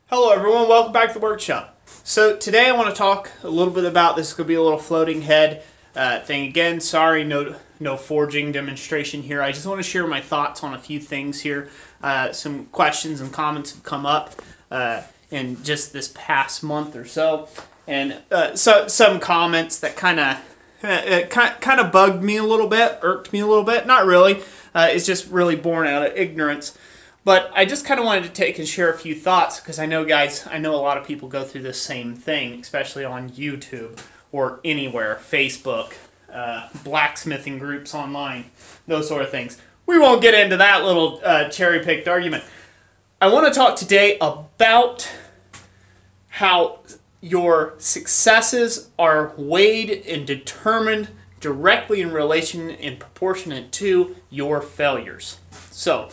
Hello everyone, welcome back to the workshop. So today I want to talk a little bit about this. Could be a little floating head thing again. Sorry, no forging demonstration here. I just want to share my thoughts on a few things here. Some questions and comments have come up in just this past month or so, and some comments that kind of bugged me a little bit, irked me a little bit. Not really. It's just really born out of ignorance. But I just kind of wanted to take and share a few thoughts because I know, guys, I know a lot of people go through the same thing, especially on YouTube or anywhere, Facebook, blacksmithing groups online, those sort of things. We won't get into that little cherry-picked argument. I want to talk today about how your successes are weighed and determined directly in relation and proportionate to your failures. So,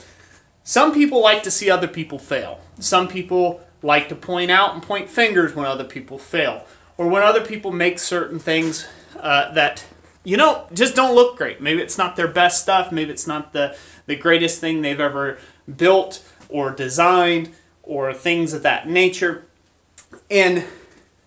some people like to see other people fail. Some people like to point out and point fingers when other people fail. Or when other people make certain things that, just don't look great. Maybe it's not their best stuff. Maybe it's not the greatest thing they've ever built or designed or things of that nature. And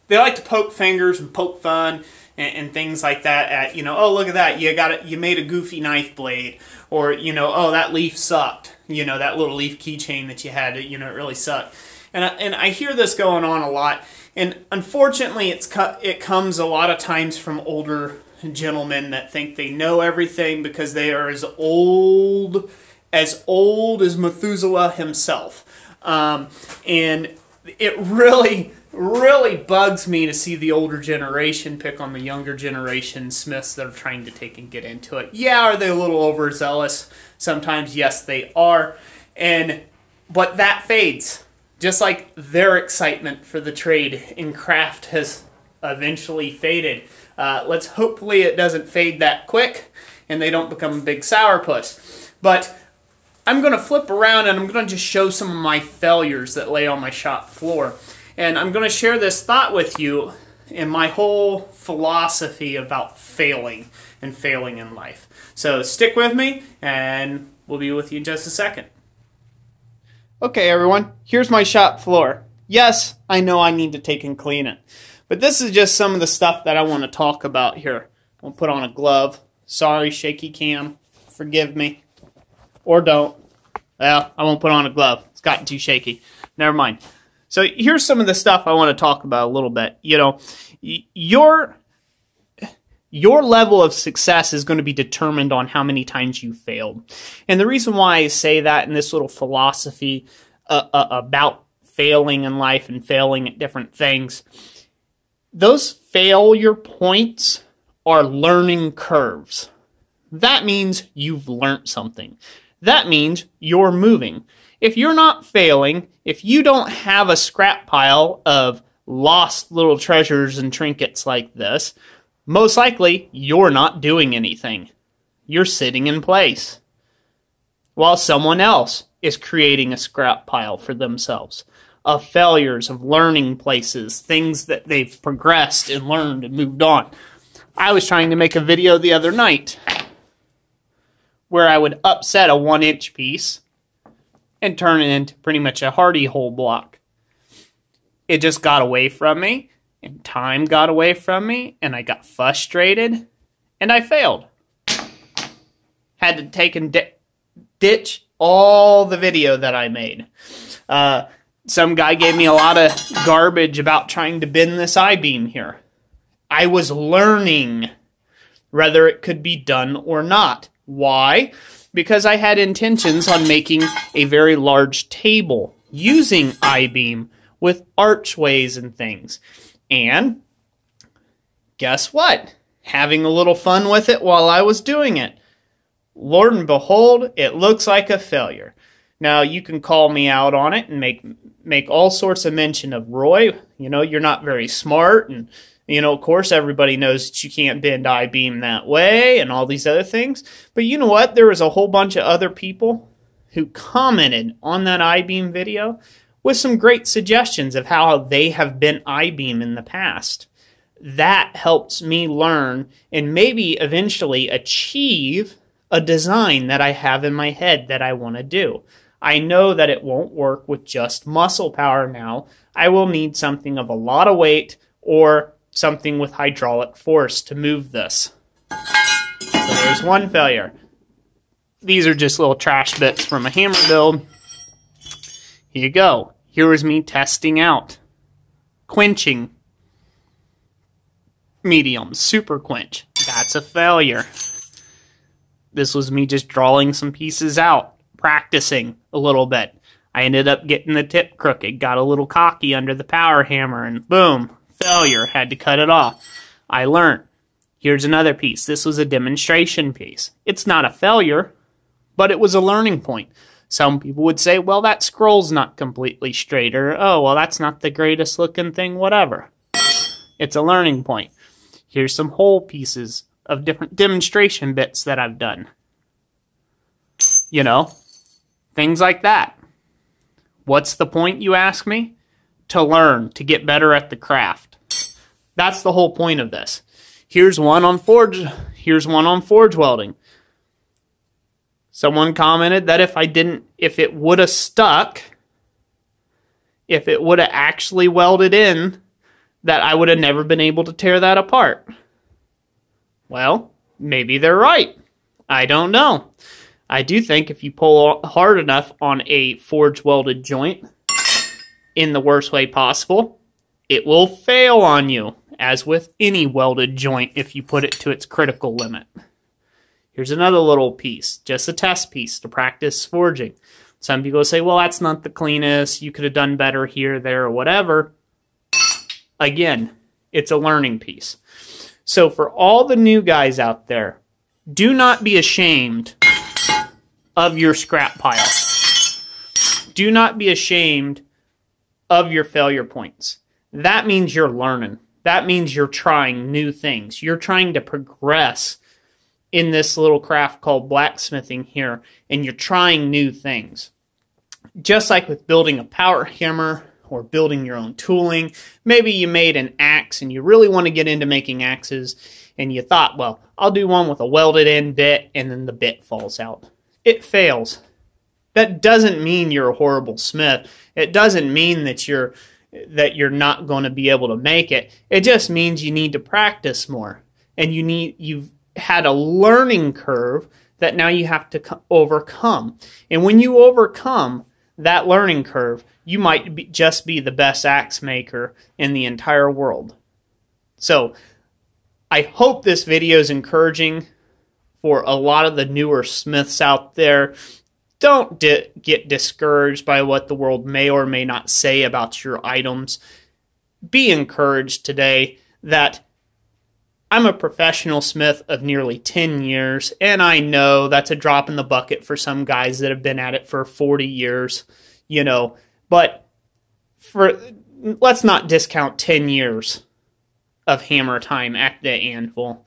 they like to poke fingers and poke fun and things like that at, oh, look at that, you made a goofy knife blade. Or, oh, that leaf sucked. That little leaf keychain that you had, it really sucked. And I hear this going on a lot. And unfortunately, it comes a lot of times from older gentlemen that think they know everything because they are as old as Methuselah himself. And it really bugs me to see the older generation pick on the younger generation smiths that are trying to take and get into it. Yeah, are they a little overzealous? Sometimes, yes, they are. But that fades. Just like their excitement for the trade in craft has eventually faded. Hopefully it doesn't fade that quick and they don't become a big sourpuss. But I'm going to flip around and I'm going to just show some of my failures that lay on my shop floor. And I'm going to share this thought with you and my whole philosophy about failing and failing in life. So stick with me and we'll be with you in just a second. Okay, everyone, here's my shop floor. Yes, I know I need to take and clean it. But this is just some of the stuff that I want to talk about here. I'll put on a glove. Sorry, shaky cam. Forgive me. Or don't. Well, I won't put on a glove. It's gotten too shaky. Never mind. So here's some of the stuff I want to talk about a little bit. Your level of success is going to be determined on how many times you failed. And the reason why I say that in this little philosophy about failing in life and failing at different things, those failure points are learning curves. That means you've learned something. That means you're moving. If you're not failing, if you don't have a scrap pile of lost little treasures and trinkets like this, most likely you're not doing anything. You're sitting in place while someone else is creating a scrap pile for themselves of failures, of learning places, things that they've progressed and learned and moved on. I was trying to make a video the other night where I would upset a 1-inch piece and turn it into pretty much a hardy hole block. It just got away from me, and time got away from me, and I got frustrated, and I failed. Had to take and ditch all the video that I made. Some guy gave me a lot of garbage about trying to bend this I-beam here. I was learning whether it could be done or not. Why? Because I had intentions on making a very large table using I-beam with archways and things. And guess what? Having a little fun with it while I was doing it. Lord and behold, it looks like a failure. Now, you can call me out on it and make all sorts of mention of, Roy, you're not very smart, and of course, everybody knows that you can't bend I-beam that way and all these other things. But you know what? There was a whole bunch of other people who commented on that I-beam video with some great suggestions of how they have bent I-beam in the past. That helps me learn and maybe eventually achieve a design that I have in my head that I want to do. I know that it won't work with just muscle power now. I will need something of a lot of weight or something with hydraulic force to move this. So there's one failure. These are just little trash bits from a hammer build. Here you go. Here was me testing out quenching medium, super quench. That's a failure. This was me just drawing some pieces out, practicing a little bit. I ended up getting the tip crooked, got a little cocky under the power hammer, and boom, failure, had to cut it off. I learned. Here's another piece. This was a demonstration piece. It's not a failure, but it was a learning point. Some people would say, well, that scroll's not completely straight, or, oh, well, that's not the greatest looking thing, whatever. It's a learning point. Here's some whole pieces of different demonstration bits that I've done. You know, things like that. What's the point, you ask me? To learn, to get better at the craft. That's the whole point of this. Here's one on forge welding. Someone commented that if it would have stuck, if it would have actually welded in, that I would have never been able to tear that apart. Well, maybe they're right. I don't know. I do think if you pull hard enough on a forge welded joint, in the worst way possible, it will fail on you, as with any welded joint if you put it to its critical limit. Here's another little piece, just a test piece to practice forging. Some people say, well, that's not the cleanest, you could have done better here, there, or whatever. Again, it's a learning piece. So for all the new guys out there, do not be ashamed of your scrap pile. Do not be ashamed of your failure points. That means you're learning. That means you're trying new things. You're trying to progress in this little craft called blacksmithing here, and you're trying new things. Just like with building a power hammer or building your own tooling, maybe you made an axe and you really want to get into making axes, and you thought, well, I'll do one with a welded in bit, and then the bit falls out. It fails. That doesn't mean you're a horrible smith. It doesn't mean that you're not going to be able to make it. It just means you need to practice more, and you've had a learning curve that now you have to overcome. And when you overcome that learning curve, you might just be the best axe maker in the entire world. So I hope this video is encouraging for a lot of the newer smiths out there. Don't get discouraged by what the world may or may not say about your items. Be encouraged today that I'm a professional smith of nearly 10 years, and I know that's a drop in the bucket for some guys that have been at it for 40 years, you know, but let's not discount 10 years of hammer time at the anvil.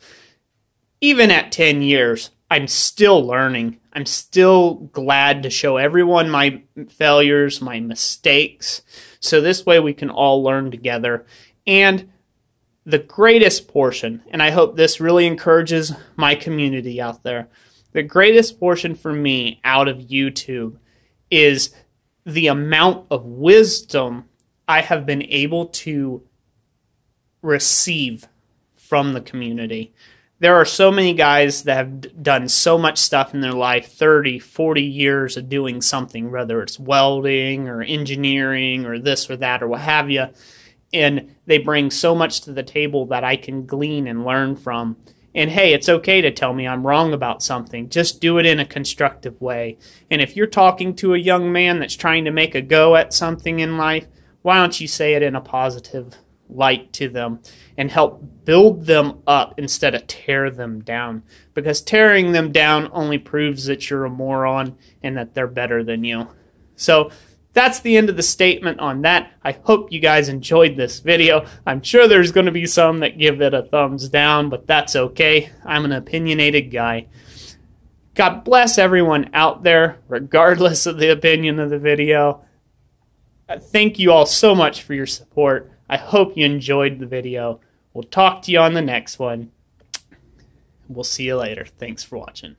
Even at 10 years, I'm still learning. I'm still glad to show everyone my failures, my mistakes, so this way we can all learn together. And the greatest portion, and I hope this really encourages my community out there, the greatest portion for me out of YouTube is the amount of wisdom I have been able to receive from the community. There are so many guys that have done so much stuff in their life, 30, 40 years of doing something, whether it's welding or engineering or this or that or what have you, and they bring so much to the table that I can glean and learn from. And hey, it's okay to tell me I'm wrong about something. Just do it in a constructive way. And if you're talking to a young man that's trying to make a go at something in life, why don't you say it in a positive light to them and help build them up instead of tear them down? Because tearing them down only proves that you're a moron and that they're better than you. So that's the end of the statement on that. I hope you guys enjoyed this video. I'm sure there's going to be some that give it a thumbs down, but that's okay. I'm an opinionated guy. God bless everyone out there, regardless of the opinion of the video. Thank you all so much for your support. I hope you enjoyed the video. We'll talk to you on the next one. We'll see you later. Thanks for watching.